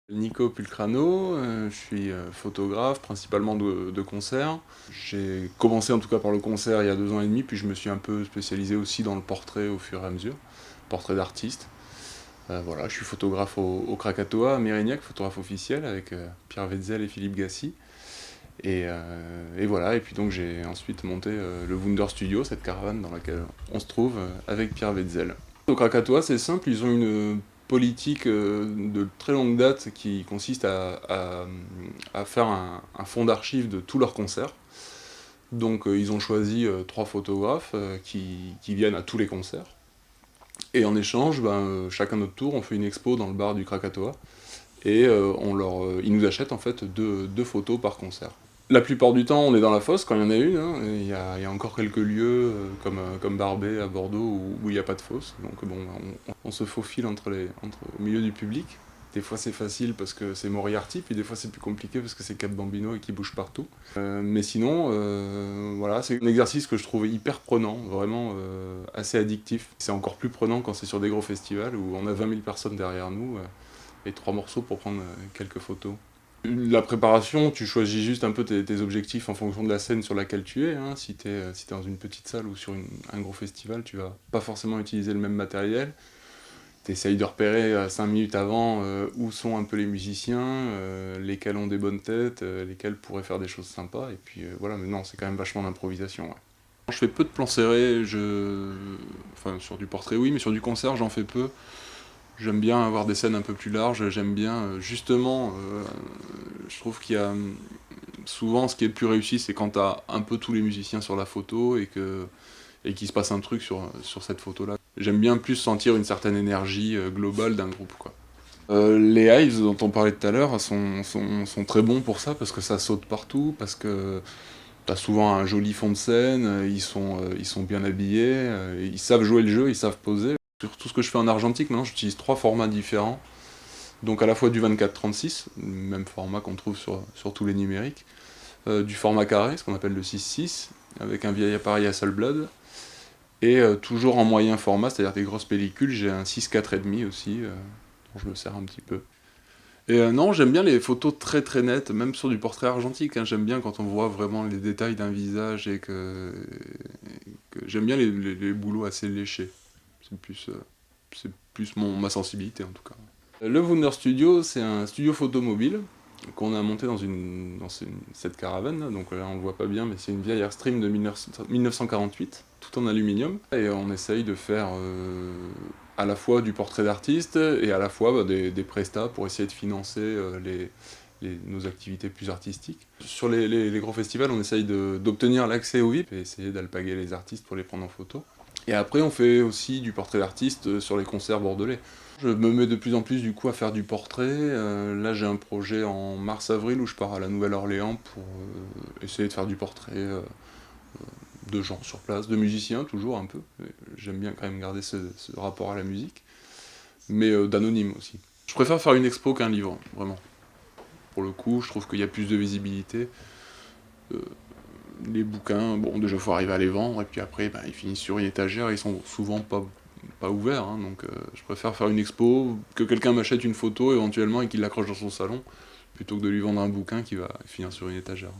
Nico Pulcrano, je suis photographe, principalement de concerts. J'ai commencé en tout cas par le concert il y a 2 ans et demi, puis je me suis un peu spécialisé aussi dans le portrait au fur et à mesure, portrait d'artiste. Voilà, je suis photographe au Krakatoa, à Mérignac, photographe officiel, avec Pierre Wetzel et Philippe Gassi. Et voilà, et puis donc j'ai ensuite monté le Wunder Studio, cette caravane dans laquelle on se trouve avec Pierre Wetzel. Au Krakatoa, c'est simple, ils ont une politique de très longue date qui consiste à faire un fonds d'archives de tous leurs concerts. Donc ils ont choisi 3 photographes qui viennent à tous les concerts. Et en échange, chacun notre tour, on fait une expo dans le bar du Krakatoa. Et ils nous achètent en fait deux photos par concert. La plupart du temps, on est dans la fosse quand il y en a une, hein. Il y a encore quelques lieux comme Barbet à Bordeaux où il n'y a pas de fosse. Donc bon, on se faufile au milieu du public. Des fois c'est facile parce que c'est Moriarty, puis des fois c'est plus compliqué parce que c'est Cap Bambino et qui bouge partout. Mais sinon, voilà, c'est un exercice que je trouve hyper prenant, vraiment assez addictif. C'est encore plus prenant quand c'est sur des gros festivals où on a 20 000 personnes derrière nous et 3 morceaux pour prendre quelques photos. La préparation, tu choisis juste un peu tes objectifs en fonction de la scène sur laquelle tu es, hein. Si t'es dans une petite salle ou sur un gros festival, tu vas pas forcément utiliser le même matériel. T'essayes de repérer 5 minutes avant où sont un peu les musiciens, lesquels ont des bonnes têtes, lesquels pourraient faire des choses sympas, et puis voilà, mais non, c'est quand même vachement d'improvisation, ouais. Je fais peu de plans serrés, enfin sur du portrait oui, mais sur du concert j'en fais peu. J'aime bien avoir des scènes un peu plus larges, j'aime bien justement, je trouve qu'il y a souvent ce qui est le plus réussi, c'est quand t'as un peu tous les musiciens sur la photo et qu'il se passe un truc sur cette photo-là. J'aime bien plus sentir une certaine énergie globale d'un groupe, quoi. Les Hives dont on parlait tout à l'heure sont très bons pour ça, parce que ça saute partout, parce que t'as souvent un joli fond de scène, ils sont bien habillés, ils savent jouer le jeu, ils savent poser. Sur tout ce que je fais en argentique, maintenant j'utilise 3 formats différents. Donc à la fois du 24-36, même format qu'on trouve sur tous les numériques, du format carré, ce qu'on appelle le 6-6, avec un vieil appareil Hasselblad, et toujours en moyen format, c'est-à-dire des grosses pellicules, j'ai un 6-4,5 aussi, dont je me sers un petit peu. Et non, j'aime bien les photos très très nettes, même sur du portrait argentique, hein. J'aime bien quand on voit vraiment les détails d'un visage j'aime bien les boulots assez léchés. C'est plus ma sensibilité en tout cas. Le Wunder Studio, c'est un studio photo mobile qu'on a monté cette caravane, là. Donc là on le voit pas bien, mais c'est une vieille Airstream de 1948, tout en aluminium. Et on essaye de faire à la fois du portrait d'artiste et à la fois des prestats pour essayer de financer nos activités plus artistiques. Sur les gros festivals, on essaye d'obtenir l'accès au VIP et essayer d'alpaguer les artistes pour les prendre en photo. Et après, on fait aussi du portrait d'artiste sur les concerts bordelais. Je me mets de plus en plus du coup à faire du portrait. Là, j'ai un projet en mars-avril où je pars à la Nouvelle-Orléans pour essayer de faire du portrait de gens sur place, de musiciens toujours un peu. J'aime bien quand même garder ce rapport à la musique, mais d'anonymes aussi. Je préfère faire une expo qu'un livre, vraiment. Pour le coup, je trouve qu'il y a plus de visibilité. Euh, les bouquins, bon, déjà, il faut arriver à les vendre, et puis après, ils finissent sur une étagère, ils sont souvent pas ouverts, hein. Donc je préfère faire une expo, que quelqu'un m'achète une photo éventuellement et qu'il l'accroche dans son salon, plutôt que de lui vendre un bouquin qui va finir sur une étagère.